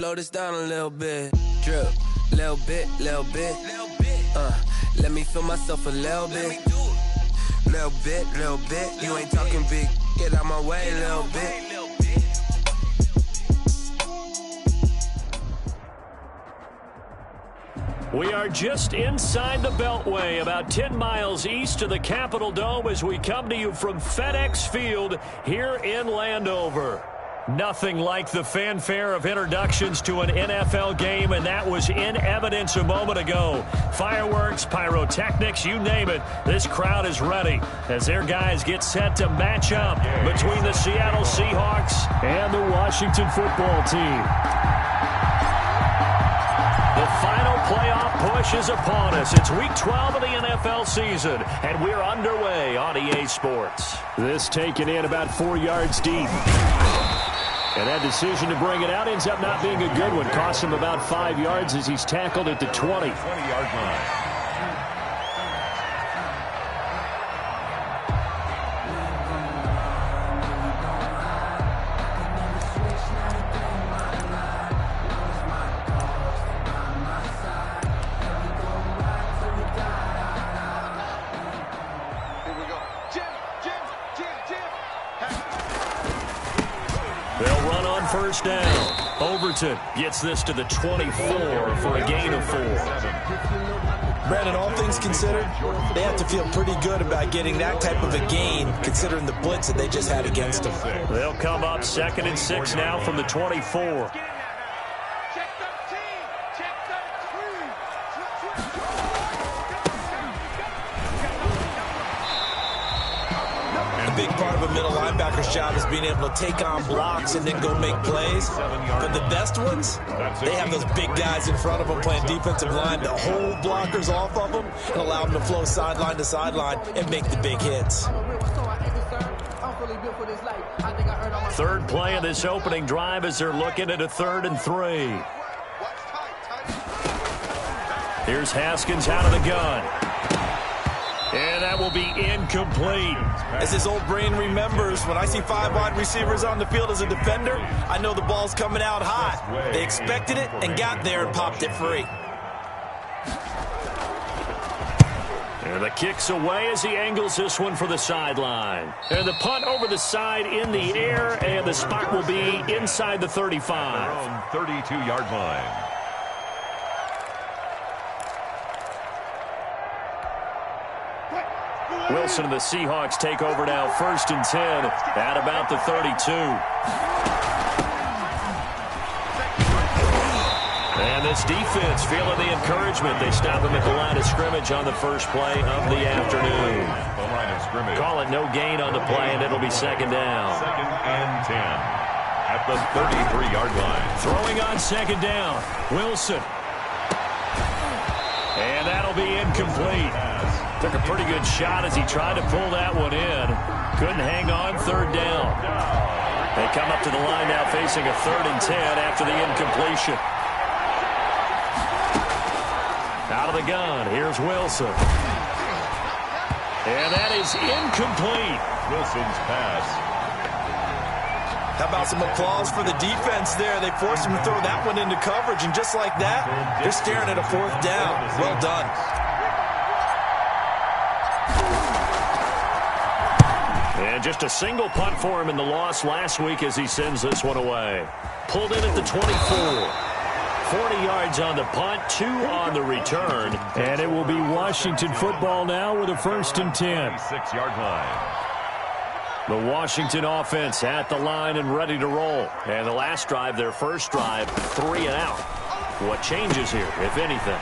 slow this down a little bit. Drip, little bit, little bit. Let me feel myself a little bit. Little bit, little bit. You ain't talking big. Get out my way a little bit. We are just inside the Beltway, about 10 miles east of the Capitol Dome as we come to you from FedEx Field here in Landover. Nothing like the fanfare of introductions to an NFL game, and that was in evidence a moment ago. Fireworks, pyrotechnics, you name it. This crowd is ready as their guys get set to match up between the Seattle Seahawks and the Washington football team. The final playoff push is upon us. It's week 12 of the NFL season, and we're underway on EA Sports. This taken in about 4 yards deep. And that decision to bring it out ends up not being a good one. Costs him about 5 yards as he's tackled at the 20. 20-yard line. First down. Overton gets this to the 24 for a gain of 4. Brandon, all things considered, they have to feel pretty good about getting that type of a gain considering the blitz that they just had against them. They'll come up 2nd and 6 now from the 24. Big part of a middle linebacker's job is being able to take on blocks and then go make plays. But the best ones, they have those big guys in front of them playing defensive line to hold blockers off of them and allow them to flow sideline to sideline and make the big hits. Third play of this opening drive as they're looking at a 3rd and 3. Here's Haskins out of the gun. And that will be incomplete. As his old brain remembers, when I see 5 wide receivers on the field as a defender, I know the ball's coming out hot. They expected it and got there and popped it free. And the kick's away as he angles this one for the sideline. And the punt over the side in the air, and the spot will be inside the 35. 32-yard line. Wilson and the Seahawks take over now, 1st and 10 at about the 32. And this defense feeling the encouragement. They stop him at the line of scrimmage on the first play of the afternoon. The line of scrimmage. Call it no gain on the play, and it'll be 2nd down. 2nd and 10 at the 33-yard line. Throwing on 2nd down, Wilson. And that'll be incomplete. Took a pretty good shot as he tried to pull that one in. Couldn't hang on, 3rd down. They come up to the line now facing a 3rd and 10 after the incompletion. Out of the gun, here's Wilson. And that is incomplete. Wilson's pass. How about some applause for the defense there? They forced him to throw that one into coverage, and just like that, they're staring at a 4th down. Well done. And just a single punt for him in the loss last week as he sends this one away. Pulled in at the 24. 40 yards on the punt, 2 on the return. And it will be Washington football now with a 1st and 10. 6-yard line. The Washington offense at the line and ready to roll. And the last drive, their first drive, 3 and out. What changes here, if anything?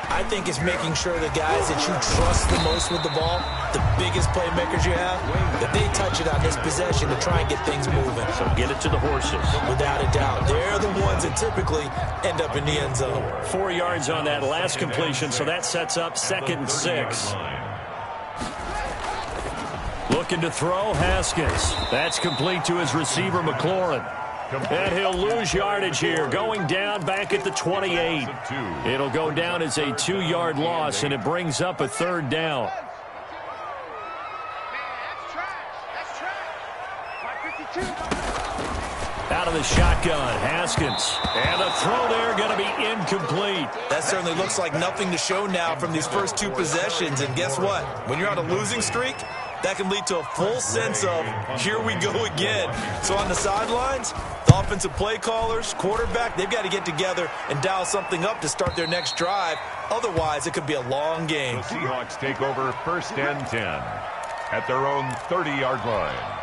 I think it's making sure the guys that you trust the most with the ball, the biggest playmakers you have, that they touch it on this possession to try and get things moving. So get it to the horses. Without a doubt. They're the ones that typically end up in the end zone. 4 yards on that last completion, so that sets up 2nd and 6. Looking to throw, Haskins. That's complete to his receiver, McLaurin. And he'll lose yardage here, going down back at the 28. It'll go down as a 2-yard loss, and it brings up a 3rd down. Out out of the shotgun. Haskins. And the throw there going to be incomplete. That certainly looks like nothing to show now from these first 2 possessions. And guess what? When you're on a losing streak, that can lead to a full sense of, here we go again. So on the sidelines, the offensive play callers, quarterback, they've got to get together and dial something up to start their next drive. Otherwise, it could be a long game. The Seahawks take over 1st and 10 at their own 30-yard line.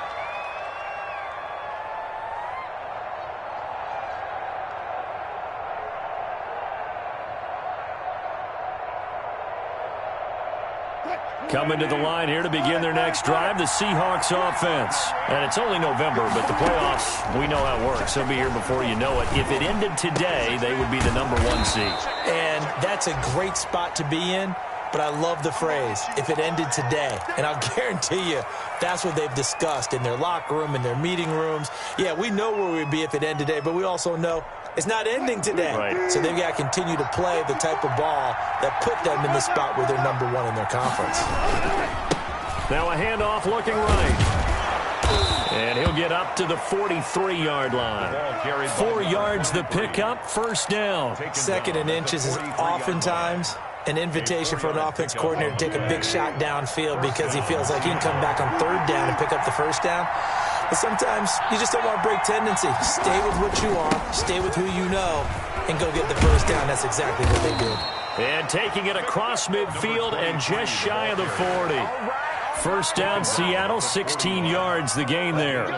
Coming to the line here to begin their next drive, the Seahawks offense. And it's only November, but the playoffs, we know how it works. They'll be here before you know it. If it ended today, they would be the #1 seed. And that's a great spot to be in, but I love the phrase, if it ended today. And I'll guarantee you, that's what they've discussed in their locker room, in their meeting rooms. Yeah, we know where we'd be if it ended today, but we also know it's not ending today. Right. So they've got to continue to play the type of ball that put them in the spot where they're #1 in their conference. Now a handoff looking right. And he'll get up to the 43-yard line. 4 yards the pickup, 1st down. 2nd and inches is oftentimes an invitation for an offense coordinator to take a big shot downfield because he feels like he can come back on 3rd down and pick up the 1st down. But sometimes you just don't want to break tendency. Stay with what you are, stay with who you know, and go get the 1st down. That's exactly what they did. And taking it across midfield and just shy of the 40. 1st down, Seattle, 16 yards the gain there.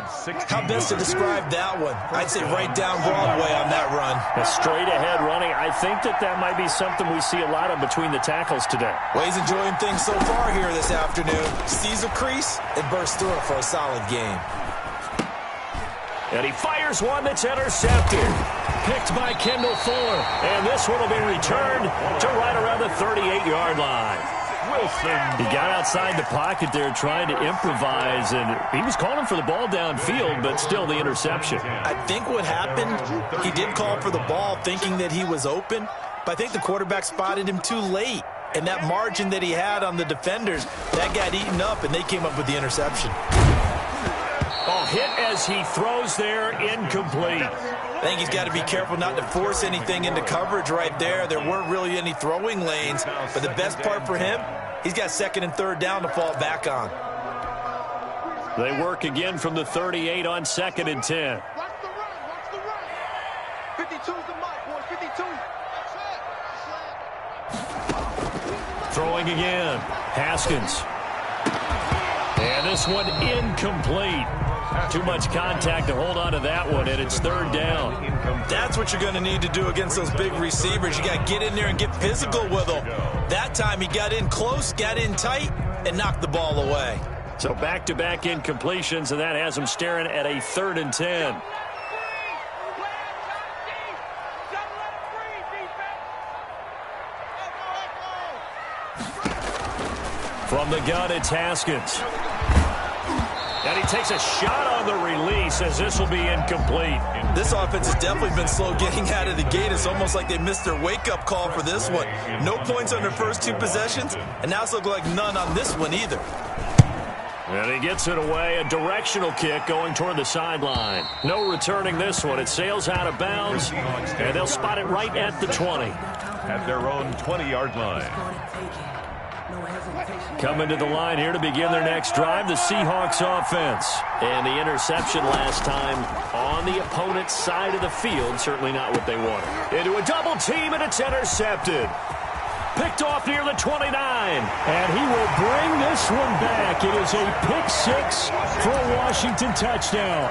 How best to describe that one? I'd say right down Broadway on that run. A straight ahead running. I think that might be something we see a lot of between the tackles today. Well, he's enjoying things so far here this afternoon. Sees a crease and bursts through it for a solid game. And he fires one that's intercepted. Picked by Kendall Fuller. And this one will be returned to right around the 38-yard line. Wilson. He got outside the pocket there trying to improvise, and he was calling for the ball downfield, but still the interception. I think what happened, he did call for the ball thinking that he was open, but I think the quarterback spotted him too late. And that margin that he had on the defenders, that got eaten up, and they came up with the interception. Oh, hit as he throws there, incomplete. I think he's got to be careful not to force anything into coverage right there. There weren't really any throwing lanes, but the best part for him, he's got 2nd and 3rd down to fall back on. They work again from the 38 on 2nd and 10. Watch the run. 52's the mic, boys. 52. Throwing again. Haskins. And this one incomplete. Too much contact to hold on to that one, and it's 3rd down. That's what you're going to need to do against those big receivers. You got to get in there and get physical with them. That time he got in close, got in tight, and knocked the ball away. So back-to-back incompletions, and that has him staring at a 3rd and 10. From the gun, it's Haskins. And he takes a shot on the release as this will be incomplete. This offense has definitely been slow getting out of the gate. It's almost like they missed their wake-up call for this one. No points on their first 2 possessions, and now it's looking like none on this one either. And he gets it away, a directional kick going toward the sideline. No returning this one. It sails out of bounds, and they'll spot it right at the 20. At their own 20-yard line. Coming to the line here to begin their next drive, the Seahawks offense. And the interception last time on the opponent's side of the field, certainly not what they wanted. Into a double team, and it's intercepted. Picked off near the 29. And he will bring this one back. It is a pick 6 for a Washington touchdown.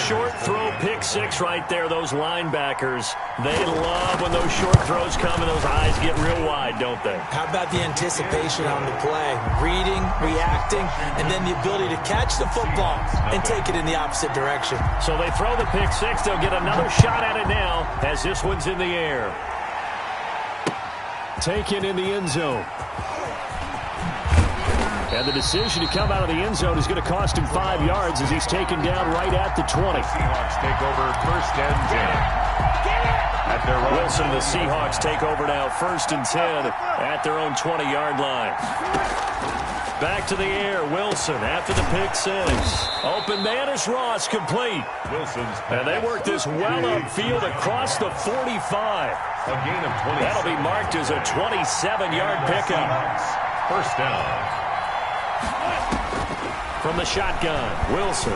Short throw, pick 6 right there. Those linebackers, they love when those short throws come and those eyes get real wide, don't they? How about the anticipation on the play? Reading, reacting, and then the ability to catch the football and take it in the opposite direction. So they throw the pick 6. They'll get another shot at it now as this one's in the air. Taken in the end zone. And the decision to come out of the end zone is going to cost him 5 yards as he's taken down right at the 20. Seahawks take over 1st and 10. At their own Wilson and the Seahawks take over now 1st and 10 at their own 20-yard line. back to the air. Wilson after the pick six. Open man is Ross, complete. Wilson's And they work this well upfield across the 45. A gain of 20. That'll be marked as a 27-yard pickup. First down. From the shotgun, Wilson.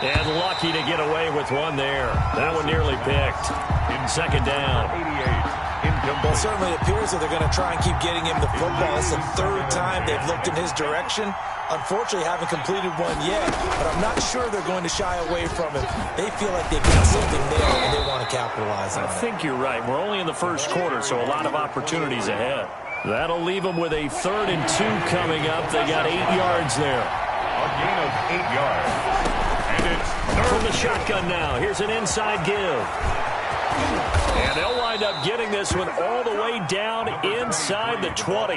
And lucky to get away with one there. That one nearly picked. In second down. 88. Well, certainly it appears that they're going to try and keep getting him the football. It's the third time they've looked in his direction. Unfortunately, haven't completed one yet, but I'm not sure they're going to shy away from him. They feel like they've got something there, and they want to capitalize on it. I think you're right. We're only in the first quarter, so a lot of opportunities ahead. That'll leave them with a 3rd and 2 coming up. They got 8 yards there. A gain of 8 yards. And it's From the shotgun now. Here's an inside give. And they'll wind up getting this one all the way down inside the 20.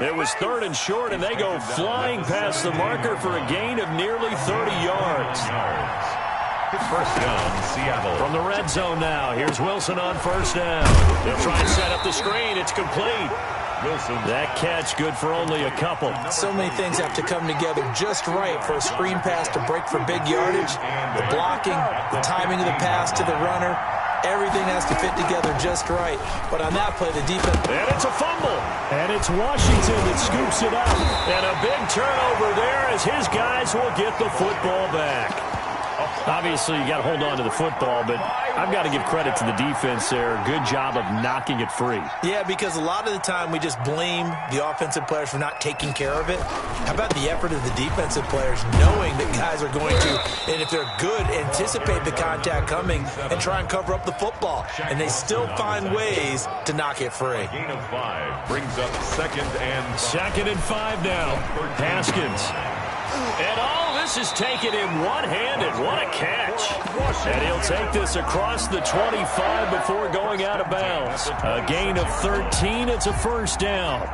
It was 3rd and short, and they go flying past the marker for a gain of nearly 30 yards. First down, Seattle. From the red zone now, here's Wilson on first down. They'll try and set up the screen. It's complete. Wilson. That catch good for only a couple. So many things have to come together just right for a screen pass to break for big yardage. The blocking, the timing of the pass to the runner, everything has to fit together just right. But on that play, the defense... And it's a fumble. And it's Washington that scoops it up. And a big turnover there as his guys will get the football back. Obviously, you got to hold on to the football, but I've got to give credit to the defense there. Good job of knocking it free. Yeah, because a lot of the time we just blame the offensive players for not taking care of it. How about the effort of the defensive players knowing that guys are going to, and if they're good, anticipate the contact coming and try and cover up the football. And they still find ways to knock it free. Gain of 5 brings up 2nd and 5 now. Haskins. And all this is taken in one-handed. What a catch. And he'll take this across the 25 before going out of bounds. A gain of 13. It's a first down.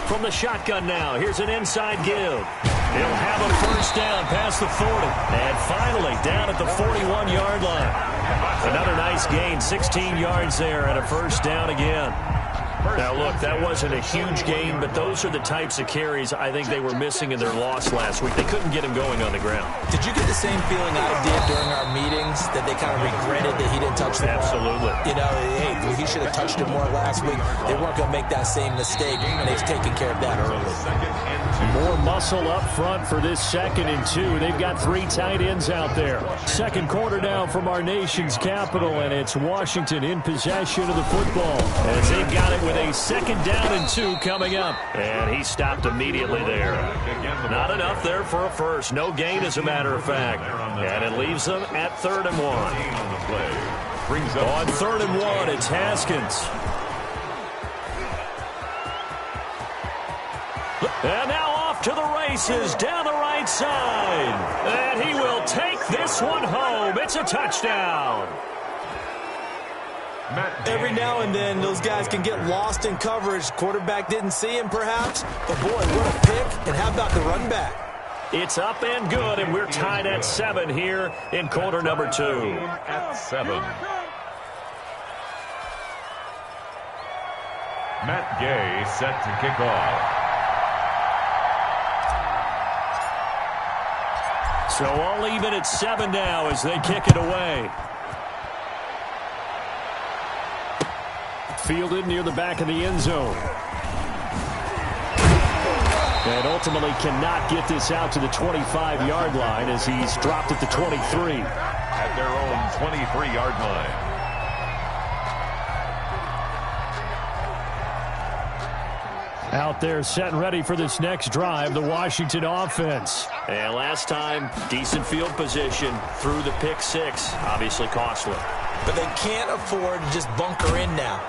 From the shotgun now, here's an inside give. He'll have a first down past the 40. And finally down at the 41-yard line. Another nice gain, 16 yards there and a first down again. Now, look, that wasn't a huge gain, but those are the types of carries I think they were missing in their loss last week. They couldn't get him going on the ground. Did you get the same feeling I did during our meetings, that they kind of regretted that he didn't touch the ball? Absolutely. You know, hey, he should have touched it more last week. They weren't going to make that same mistake, and they've taken care of that early. More muscle up front for this 2nd and 2. They've got 3 tight ends out there. Second quarter now from our nation's capital, and it's Washington in possession of the football as they've got it with a 2nd down and 2 coming up. And he stopped immediately there. Not enough there for a first. No gain, as a matter of fact. And it leaves them at 3rd and 1. On 3rd and 1, it's Haskins. And now off to the races down the right side. And he will take this one home. It's a touchdown. Every now and then, those guys can get lost in coverage. Quarterback didn't see him, perhaps. But, boy, what a pick. And how about the run back? It's up and good, and we're tied at 7 here in quarter number 2. At 7. Matt Gay set to kick off. So all even at 7 now as they kick it away. Fielded near the back of the end zone. And ultimately cannot get this out to the 25-yard line as he's dropped at the 23. At their own 23-yard line. Out there set and ready for this next drive, the Washington offense. And last time, decent field position through the pick 6. Obviously costly. But they can't afford to just bunker in now.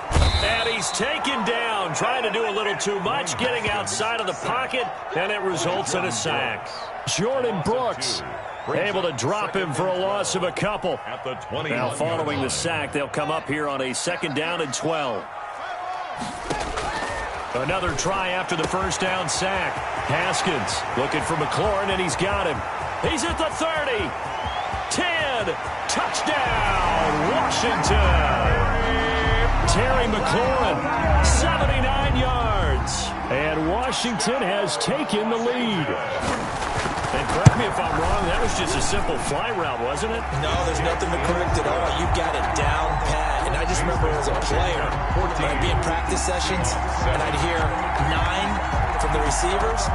And he's taken down, trying to do a little too much, getting outside of the pocket, and it results in a sack. Jordan Brooks able to drop him for a loss of a couple. Now following the sack, they'll come up here on a 2nd down and 12. Another try after the first down sack. Haskins looking for McLaurin, and he's got him. He's at the 30. 10. Touchdown, Washington. Terry McLaurin, 79 yards. And Washington has taken the lead. And correct me if I'm wrong, that was just a simple fly route, wasn't it? No, there's nothing to correct at all. You got it down pat. And I just remember as a player, when I'd be in practice sessions, and I'd hear 9 from the receivers,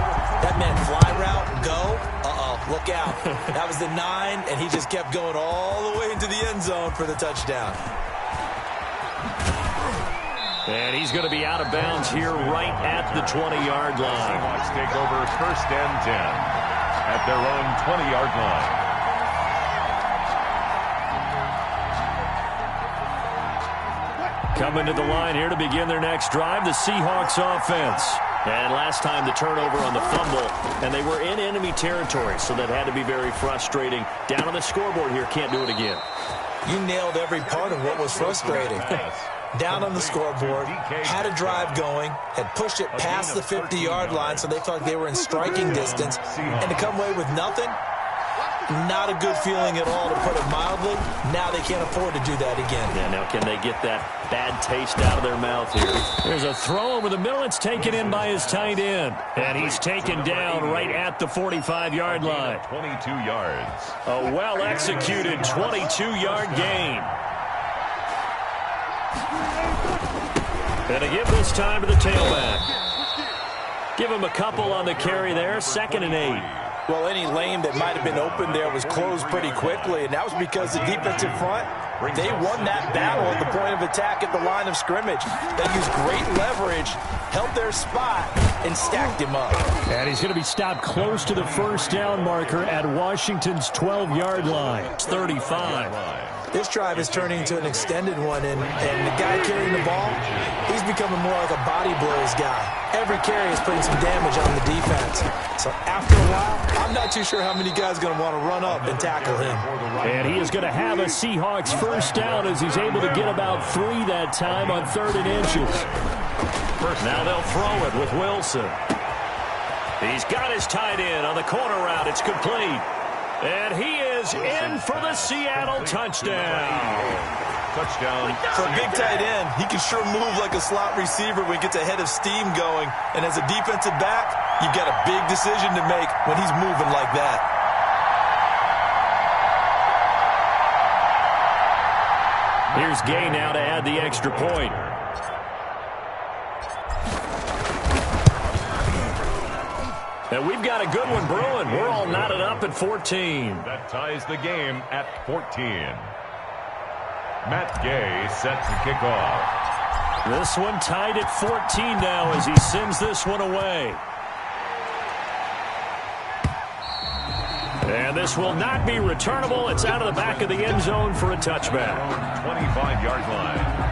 that meant fly route, go, look out. That was the 9, and he just kept going all the way into the end zone for the touchdown. And he's going to be out of bounds here right at the 20-yard line. Seahawks take over 1st and 10 at their own 20-yard line. Coming to the line here to begin their next drive, the Seahawks offense. And last time the turnover on the fumble, and they were in enemy territory, so that had to be very frustrating. Down on the scoreboard here, can't do it again. You nailed every part of what was frustrating. Down on the scoreboard, had a drive going, had pushed it past the 50-yard line, so they felt they were in striking distance, and to come away with nothing, not a good feeling at all, to put it mildly. Now they can't afford to do that again. Yeah, now can they get that bad taste out of their mouth here? There's a throw over the middle. It's taken in by his tight end. And he's taken down right at the 45-yard line. 22 yards. A well-executed 22-yard gain. And to give this time to the tailback. Give him a couple on the carry there. 2nd and 8. Well, any lane that might have been open there was closed pretty quickly, and that was because the defensive front, they won that battle at the point of attack at the line of scrimmage. They used great leverage, held their spot, and stacked him up. And he's going to be stopped close to the first down marker at Washington's 12-yard line. It's 35. This drive is turning into an extended one, and the guy carrying the ball, he's becoming more like a body blows guy. Every carry is putting some damage on the defense. So after a while, I'm not too sure how many guys are going to want to run up and tackle him. And he is going to have a Seahawks first down as he's able to get about 3 that time on 3rd and inches. Now they'll throw it with Wilson. He's got his tight end on the corner route. It's complete. And he is in for the Seattle touchdown. Touchdown. For a big tight end, he can sure move like a slot receiver when he gets a head of steam going. And as a defensive back, you've got a big decision to make when he's moving like that. Here's Gay now to add the extra point. And we've got a good one brewing. We're all knotted up at 14. That ties the game at 14. Matt Gay set to kick off. This one tied at 14 now as he sends this one away. And this will not be returnable. It's out of the back of the end zone for a touchback. 25-yard line.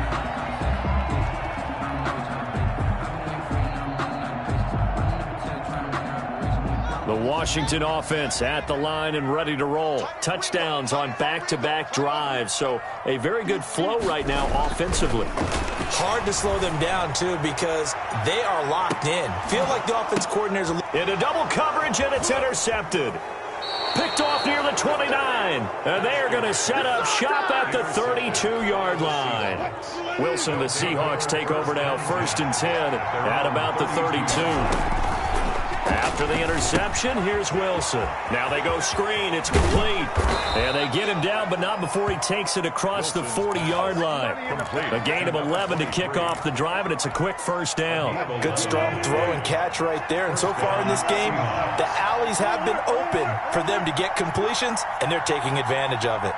The Washington offense at the line and ready to roll. Touchdowns on back-to-back drives. So a very good flow right now offensively. Hard to slow them down, too, because they are locked in. Feel like the offense coordinators are... Into double coverage, and it's intercepted. Picked off near the 29. And they are going to set up shop at the 32-yard line. Wilson and the Seahawks take over now 1st and 10 at about the 32. After the interception, here's Wilson. Now they go screen. It's complete. And they get him down, but not before he takes it across the 40-yard line. A gain of 11 to kick off the drive, and it's a quick first down. Good strong throw and catch right there. And so far in this game, the alleys have been open for them to get completions, and they're taking advantage of it.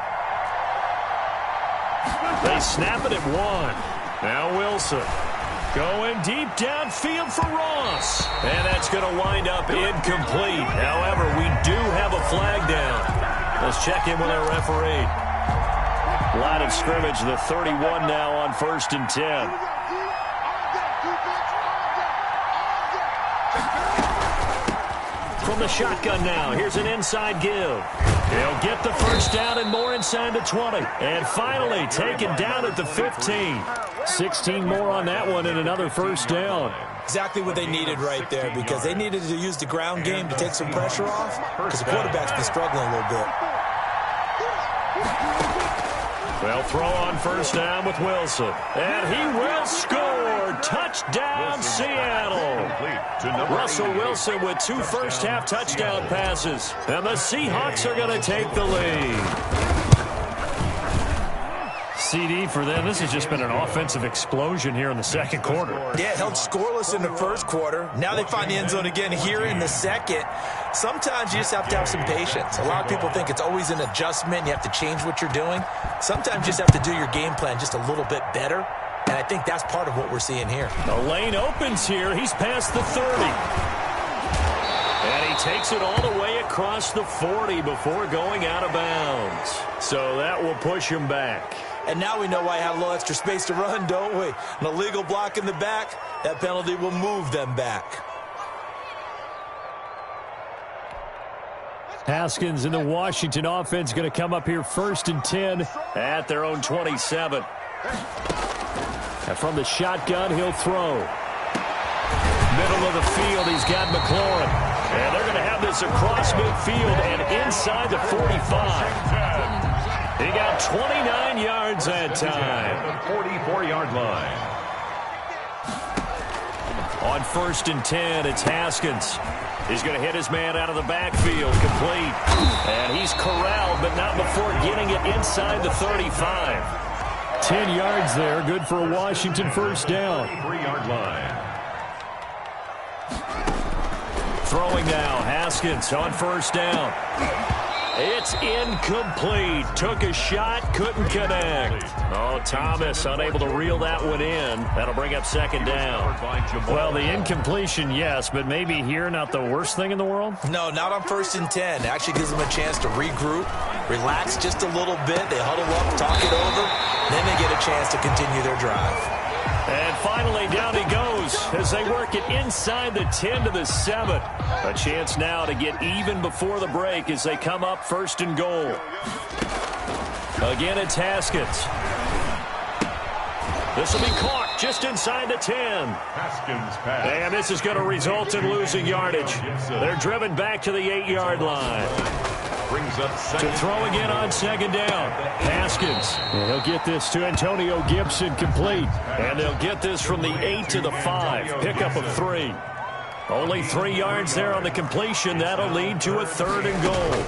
They snap it at 1. Now Wilson. Going deep downfield for Ross. And that's going to wind up incomplete. However, we do have a flag down. Let's check in with our referee. Line of scrimmage, the 31 now on 1st and 10. From the shotgun now, here's an inside give. He'll get the first down and more inside the 20. And finally taken down at the 15. 16 more on that one and another first down. Exactly what they needed right there, because they needed to use the ground game to take some pressure off, because the quarterback's been struggling a little bit. They'll throw on first down with Wilson. And he will score. Touchdown, Seattle. Russell Wilson with 2 first-half touchdown passes. And the Seahawks are going to take the lead. CD for them. This has just been an offensive explosion here in the second quarter. Yeah, held scoreless in the first quarter. Now they find the end zone again here in the second. Sometimes you just have to have some patience. A lot of people think it's always an adjustment. You have to change what you're doing. Sometimes you just have to do your game plan just a little bit better. And I think that's part of what we're seeing here. The lane opens here. He's past the 30. And he takes it all the way across the 40 before going out of bounds. So that will push him back. And now we know why I have a little extra space to run, don't we? An illegal block in the back, that penalty will move them back. Haskins and the Washington offense going to come up here 1st and 10 at their own 27. And from the shotgun, he'll throw. Middle of the field, he's got McLaurin. And they're going to have this across midfield and inside the 45. He got 29 yards that time. The 44-yard line. On 1st and 10, it's Haskins. He's going to hit his man out of the backfield, complete. And he's corralled, but not before getting it inside the 35. 10 yards there, good for a Washington first down. 3-yard line. Throwing now, Haskins on first down. It's incomplete. Took a shot, couldn't connect. Oh, Thomas unable to reel that one in. That'll bring up 2nd down. Well, the incompletion, yes, but maybe here not the worst thing in the world? No, not on 1st and 10. It actually gives them a chance to regroup, relax just a little bit. They huddle up, talk it over, then they get a chance to continue their drive. And finally, down he goes as they work it inside the 10 to the 7. A chance now to get even before the break as they come up 1st and goal. Again, it's Haskins. This will be caught just inside the 10. Haskins pass. And this is going to result in losing yardage. They're driven back to the 8-yard line. Brings up to throw again on 2nd down. Haskins. And he'll get this to Antonio Gibson complete. And they'll get this from the 8 to the 5. Pickup of 3. Only 3 yards there on the completion. That'll lead to a 3rd and goal.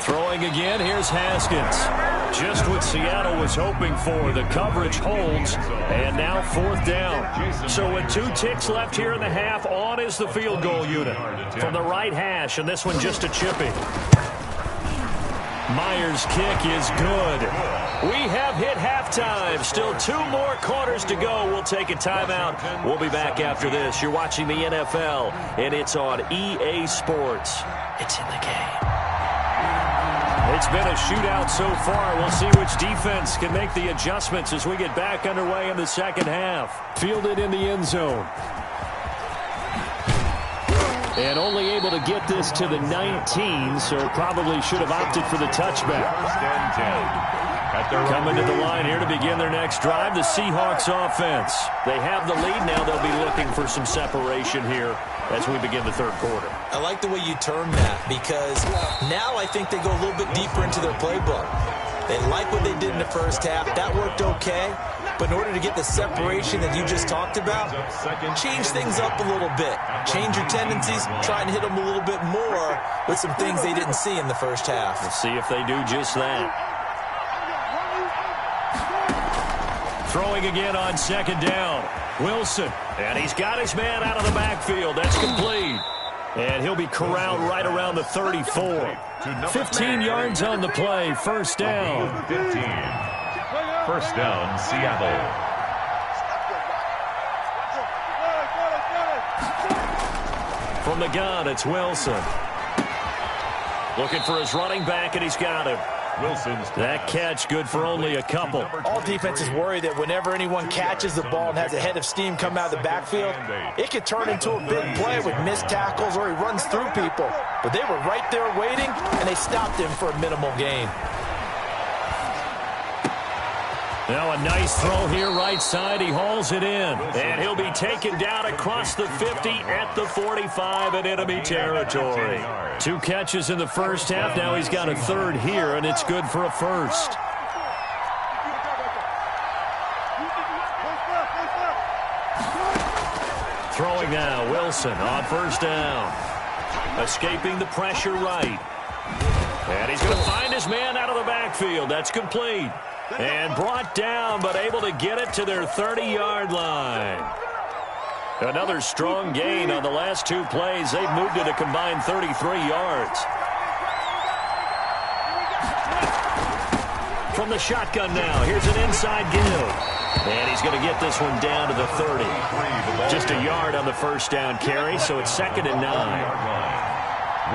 Throwing again, here's Haskins. Just what Seattle was hoping for. The coverage holds. And now 4th down. So with 2 ticks left here in the half, on is the field goal unit. From the right hash, and this one just a chipping. Myers' kick is good. We have hit halftime. Still 2 more quarters to go. We'll take a timeout. We'll be back after this. You're watching the NFL, and it's on EA Sports. It's in the game. It's been a shootout so far. We'll see which defense can make the adjustments as we get back underway in the second half. Fielded in the end zone. And only able to get this to the 19, so probably should have opted for the touchback. 1st and 10. Coming to the line here to begin their next drive, the Seahawks offense. They have the lead now. They'll be looking for some separation here as we begin the 3rd quarter. I like the way you term that because now I think they go a little bit deeper into their playbook. They like what they did in the first half. That worked okay. But in order to get the separation that you just talked about, change things up a little bit. Change your tendencies, try and hit them a little bit more with some things they didn't see in the first half. Let's see if they do just that. Throwing again on 2nd down. Wilson, and he's got his man out of the backfield. That's complete. And he'll be corralled right around the 34. 15 yards on the play. 1st down. 15. 1st down, Seattle. From the gun, it's Wilson. Looking for his running back, and he's got him. Wilson's that catch good for only a couple. All defenses worry that whenever anyone catches the ball and has a head of steam come out of the backfield, it could turn into a big play with missed tackles or he runs through people. But they were right there waiting, and they stopped him for a minimal gain. Now a nice throw here right side. He hauls it in. And he'll be taken down across the 50 at the 45 in enemy territory. 2 catches in the first half. Now he's got a 3rd here, and it's good for a 1st. throwing now. Wilson on first down. Escaping the pressure right. And he's going to find his man out of the backfield. That's complete. And brought down, but able to get it to their 30-yard line. Another strong gain on the last two plays. They've moved it a combined 33 yards. From the shotgun now, here's an inside give. And he's going to get this one down to the 30. Just a yard on the first down carry, so it's 2nd and 9.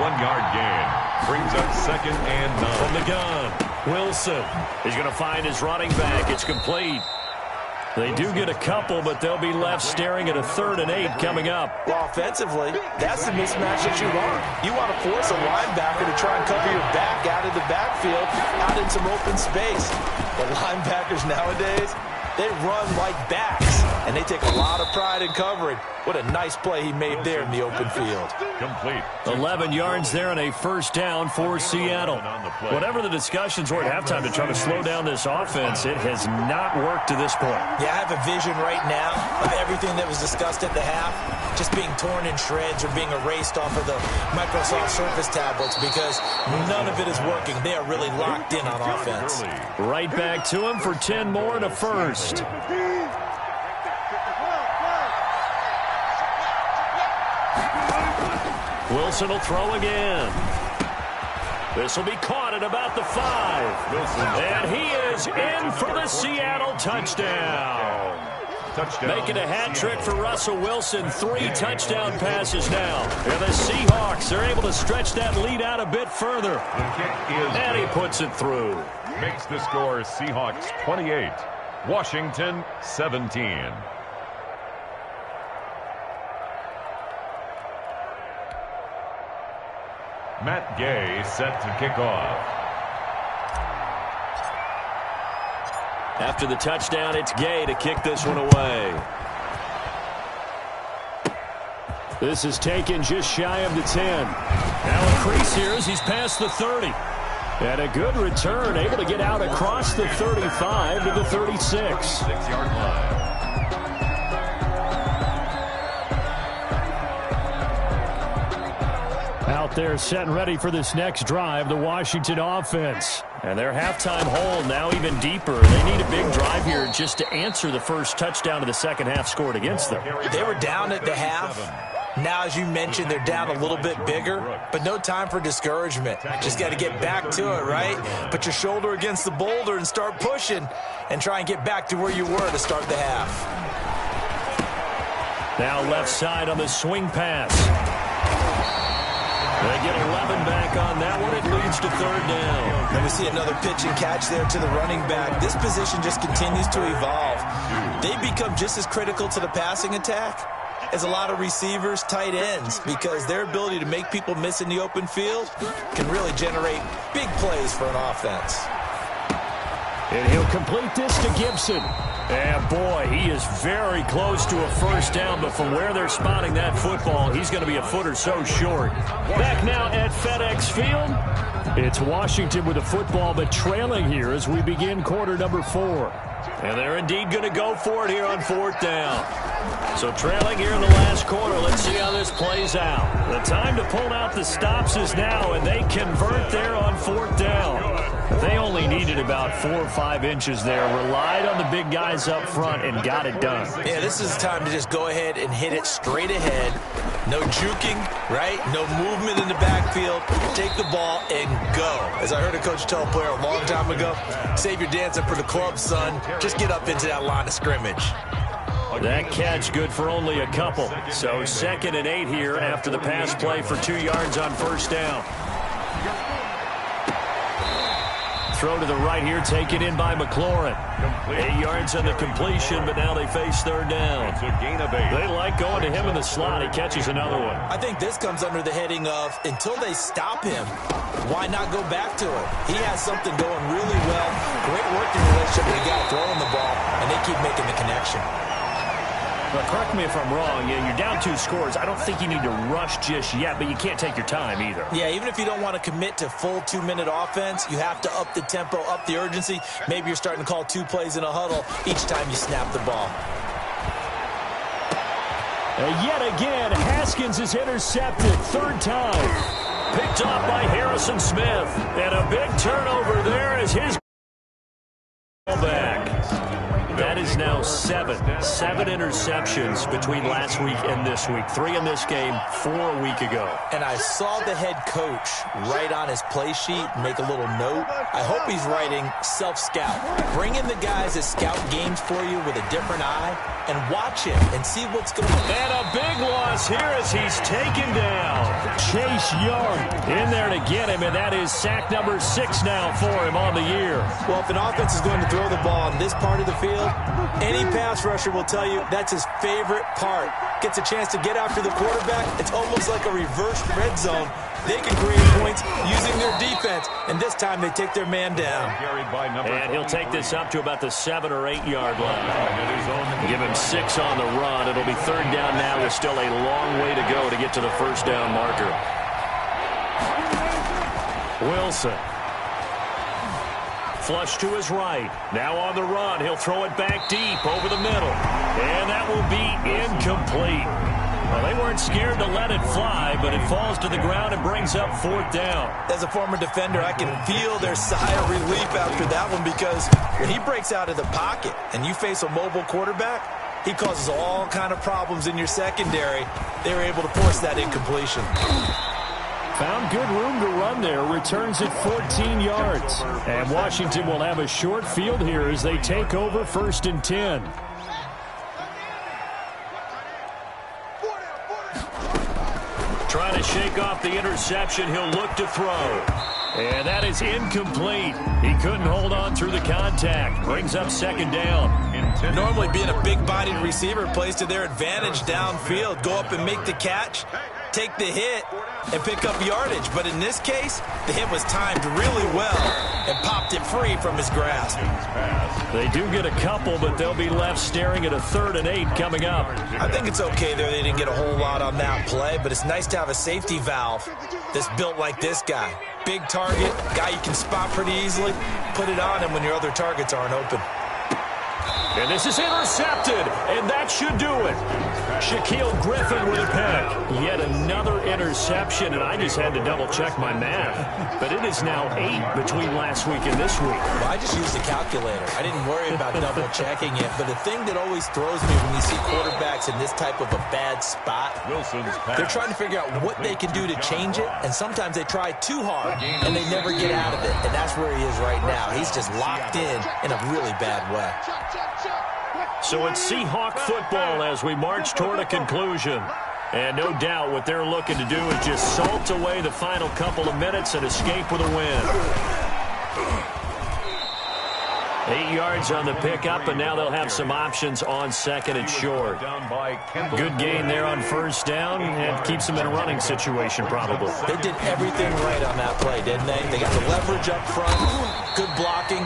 1-yard gain. Brings up 2nd and 9. From the gun, Wilson. He's going to find his running back. It's complete. They do get a couple, but they'll be left staring at a 3rd and 8 coming up. Well, offensively, that's the mismatch that you want. You want to force a linebacker to try and cover your back out of the backfield, out in some open space. The linebackers nowadays, they run like backs, and they take a lot of pride in covering. What a nice play he made there in the open field. Complete. 11 yards there and a first down for Seattle. Whatever the discussions were at halftime to try to slow down this offense, it has not worked to this point. Yeah, I have a vision right now of everything that was discussed at the half just being torn in shreds or being erased off of the Microsoft Surface tablets because none of it is working. They are really locked in on offense. Right back to him for 10 more and a first. Wilson will throw again. This will be caught at about the 5. And he is in for the Seattle touchdown. Making a hat trick for Russell Wilson. 3 touchdown passes now. And the Seahawks are able to stretch that lead out a bit further. And he puts it through. Makes the score Seahawks 28, Washington 17. Matt Gay set to kick off. After the touchdown, it's Gay to kick this one away. This is taken just shy of the 10. Now a crease here as he's past the 30. And a good return, able to get out across the 35 to the 36. 6-yard line. Out there set and ready for this next drive, the Washington offense. And their halftime hole now even deeper. They need a big drive here just to answer the first touchdown of the second half scored against them. They were down at the half. Now, as you mentioned, they're down a little bit bigger, but no time for discouragement. Just got to get back to it, right? Put your shoulder against the boulder and start pushing and try and get back to where you were to start the half. Now left side on the swing pass. They get 11 back on that one. It leads to 3rd down. And we see another pitch and catch there to the running back. This position just continues to evolve. They become just as critical to the passing attack as a lot of receivers, tight ends, because their ability to make people miss in the open field can really generate big plays for an offense. And he'll complete this to Gibson. And boy, he is very close to a first down, but from where they're spotting that football, he's going to be a foot or so short. Back now at FedEx Field, it's Washington with the football, but trailing here as we begin quarter number 4. And they're indeed going to go for it here on 4th down. So trailing here in the last quarter, let's see how this plays out. The time to pull out the stops is now, and they convert there on 4th down. They only needed about 4 or 5 inches there, relied on the big guys up front, and got it done. Yeah, this is the time to just go ahead and hit it straight ahead. No juking, right? No movement in the backfield. Take the ball and go. As I heard a coach tell a player a long time ago, save your dancing for the club, son. Just get up into that line of scrimmage. That catch good for only a couple. So 2nd and 8 here after the pass play for 2 yards on first down. Throw to the right here, taken in by McLaurin. 8 yards on the completion, but now they face 3rd down. They like going to him in the slot. He catches another one. I think this comes under the heading of, until they stop him, why not go back to it? He has something going really well. Great working relationship with the guy throwing the ball, and they keep making the connection. But correct me if I'm wrong, you're down 2 scores. I don't think you need to rush just yet, but you can't take your time either. Yeah, even if you don't want to commit to full 2-minute offense, you have to up the tempo, up the urgency. Maybe you're starting to call 2 plays in a huddle each time you snap the ball. And yet again, Haskins is intercepted. Third time. Picked off by Harrison Smith. And a big turnover there as his back. That is now seven interceptions between last week and this week. 3 in this game, 4 a week ago. And I saw the head coach write on his play sheet, make a little note. I hope he's writing self-scout. Bring in the guys that scout games for you with a different eye and watch it and see what's going on. And a big loss here as he's taken down. Chase Young in there to get him, and that is sack number 6 now for him on the year. Well, if an offense is going to throw the ball on this part of the field, any pass rusher will tell you that's his favorite part. Gets a chance to get after the quarterback. It's almost like a reverse red zone. They can create points using their defense, and this time they take their man down. And he'll take this up to about the 7 or 8 yard line. Give him 6 on the run. It'll be third down now with still a long way to go to get to the first down marker. Wilson. Flush to his right. Now on the run. He'll throw it back deep over the middle. And that will be incomplete. Well, they weren't scared to let it fly, but it falls to the ground and brings up fourth down. As a former defender, I can feel their sigh of relief after that one, because when he breaks out of the pocket and you face a mobile quarterback, he causes all kind of problems in your secondary. They were able to force that incompletion. Found good room to run there. Returns at 14 yards. And Washington will have a short field here as they take over first and 10. Trying to shake off the interception. He'll look to throw. And that is incomplete. He couldn't hold on through the contact. Brings up second down. Normally being a big-bodied receiver plays to their advantage downfield. Go up and make the catch, take the hit, and pick up yardage. But in this case, the hit was timed really well and popped it free from his grasp. They do get a couple, but they'll be left staring at a 3rd and 8 coming up. I think it's okay there. They didn't get a whole lot on that play, but it's nice to have a safety valve that's built like this guy. Big target, guy you can spot pretty easily. Put it on him when your other targets aren't open. And this is intercepted, and that should do it. Shaquille Griffin with a pick. Yet another interception, and I just had to double-check my math. But it is now 8 between last week and this week. Well, I just used a calculator. I didn't worry about double-checking it. But the thing that always throws me when you see quarterbacks in this type of a bad spot, they're trying to figure out what they can do to change it, and sometimes they try too hard, and they never get out of it. And that's where he is right now. He's just locked in a really bad way. So it's Seahawk football as we march toward a conclusion. And no doubt what they're looking to do is just salt away the final couple of minutes and escape with a win. 8 yards on the pickup, and now they'll have some options on second and short. Good gain there on first down, and keeps them in a running situation probably. They did everything right on that play, didn't they? They got the leverage up front, good blocking,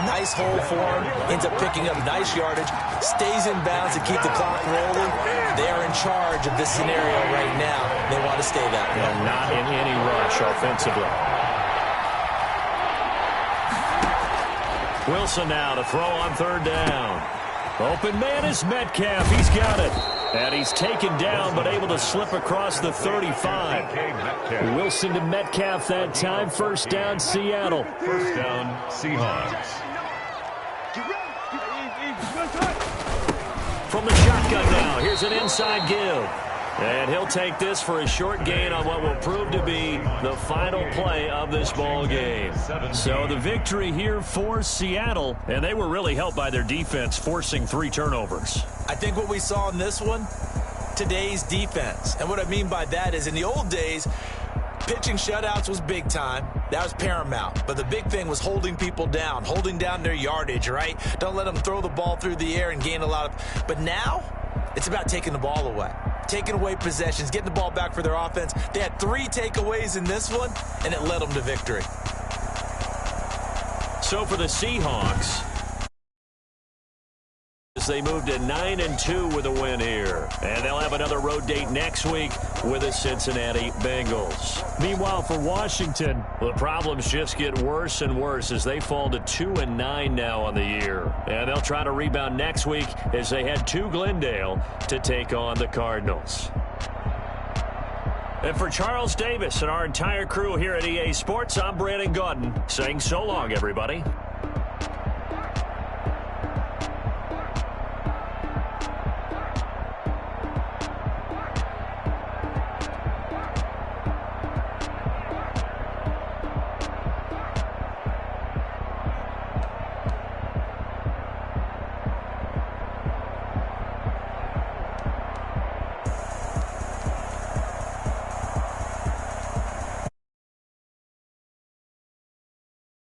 nice hole for him, ends up picking up nice yardage, stays in bounds to keep the clock rolling. They are in charge of this scenario right now. They want to stay that way. And not in any rush offensively. Wilson now to throw on third down. Open man is Metcalf. He's got it. And he's taken down, but able to slip across the 35. Wilson to Metcalf that time. First down, Seattle. First down, Seahawks. From the shotgun now, here's an inside give. And he'll take this for a short gain on what will prove to be the final play of this ball game. So the victory here for Seattle, and they were really helped by their defense, forcing 3 turnovers. I think what we saw in this one, today's defense. And what I mean by that is in the old days, pitching shutouts was big time. That was paramount. But the big thing was holding people down, holding down their yardage, right? Don't let them throw the ball through the air and gain a lot of... But now, it's about taking the ball away. Taking away possessions, getting the ball back for their offense. They had 3 takeaways in this one, and it led them to victory. So for the Seahawks, they move to 9-2 with a win here. And they'll have another road date next week with the Cincinnati Bengals. Meanwhile, for Washington, the problems just get worse and worse as they fall to 2-9 now on the year. And they'll try to rebound next week as they head to Glendale to take on the Cardinals. And for Charles Davis and our entire crew here at EA Sports, I'm Brandon Gaudin saying so long, everybody.